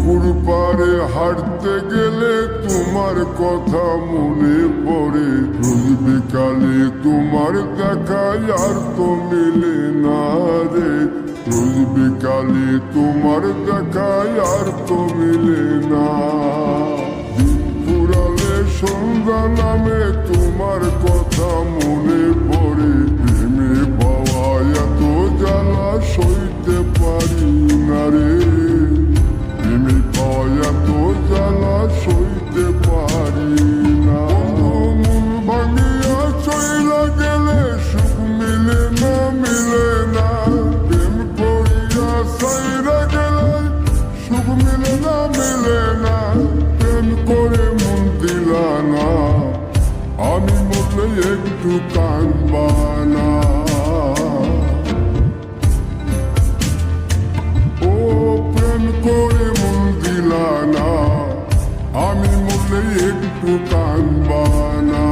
পুকুর পাড়ে হাঁটতে গেলে তোমার কথা মনে পড়ে। রোজ বিকালে তোমার দেখা আর তো মিলে না রে। রোজ বিকালে তোমার দেখা আর তো মিলে না। দিন ফুরালে সন্ধ্যা নামে তোমার কথা মনে পড়ে। প্রেমে পাওয়া এত জ্বালা সইতে পারি না রে। প্রেমে পাওয়া এত জ্বালা সইতে পারি না। মন ভাঙিয়া চইলা গেলে সুখ মিলে না, মিলে না। প্রেম করিয়া সাইরা গেলে সুখ মিলে না, মিলে না। প্রেম করে মন দিলা না, আমি মরলে একটু কাঁদবা না। ও প্রেম করে মন দিলা না, আমি মরলে একটু কাঁদবা না।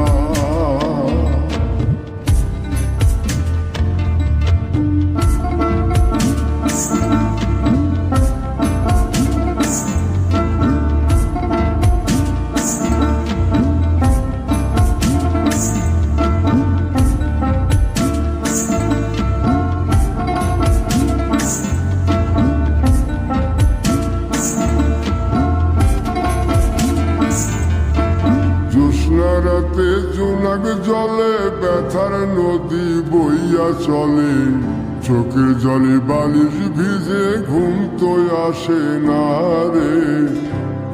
রাতে জোনাক জলে ব্যথার নদী বইয়া চলে। চোখের জলে বালিশ ভিজে ঘুম তো আসে না রে।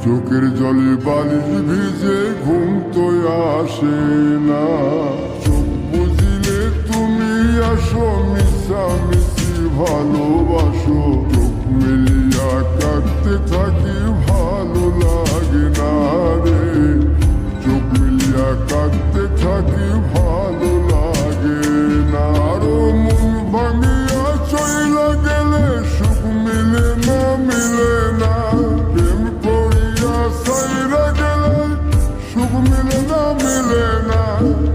চোখের জলে বালিশ ভিজে ঘুম তো আসে না। চোখ বুঝিলে তুমি আসো, মিশামিশি ভালোবাসো। চোখ মিলিয়া কাঁদতে থাকি, ভালো লাগে না রে। চোখ মিলিয়া কাঁদতে থাকি, ভালো লাগে না। আরো মন ভাঙিয়া চইলা গেলে সুখ মিলে না, মিলে না। প্রেম করিয়া সাইরা গেলে সুখ মিলে না, মিলে না।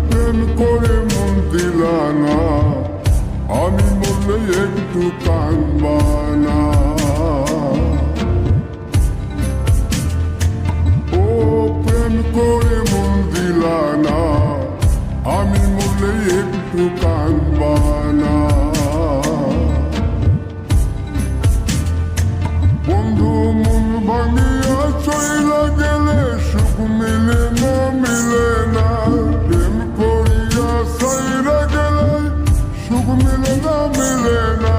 প্রেম করে মন দিলা না, আমি মরলে একটু কাঁদবা না। ও প্রেম করে মন দিলা না, আমি মরলে একটু কাঁদবা না। বন্ধু মন ভাঙিয়া চইলা গেলে সুখ মিলে না, মিলে না। প্রেম করিয়া সাইরা গেলে সুখ মিলে না, মিলে না।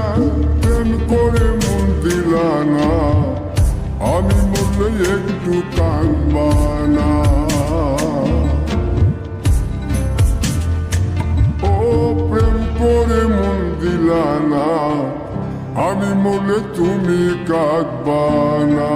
প্রেম করে মন দিলা না, আমি মরলে একটু কাঁদবা না। ও প্রেম করে মন দিলা না, আমি মরলে তুমি কাঁদবা না।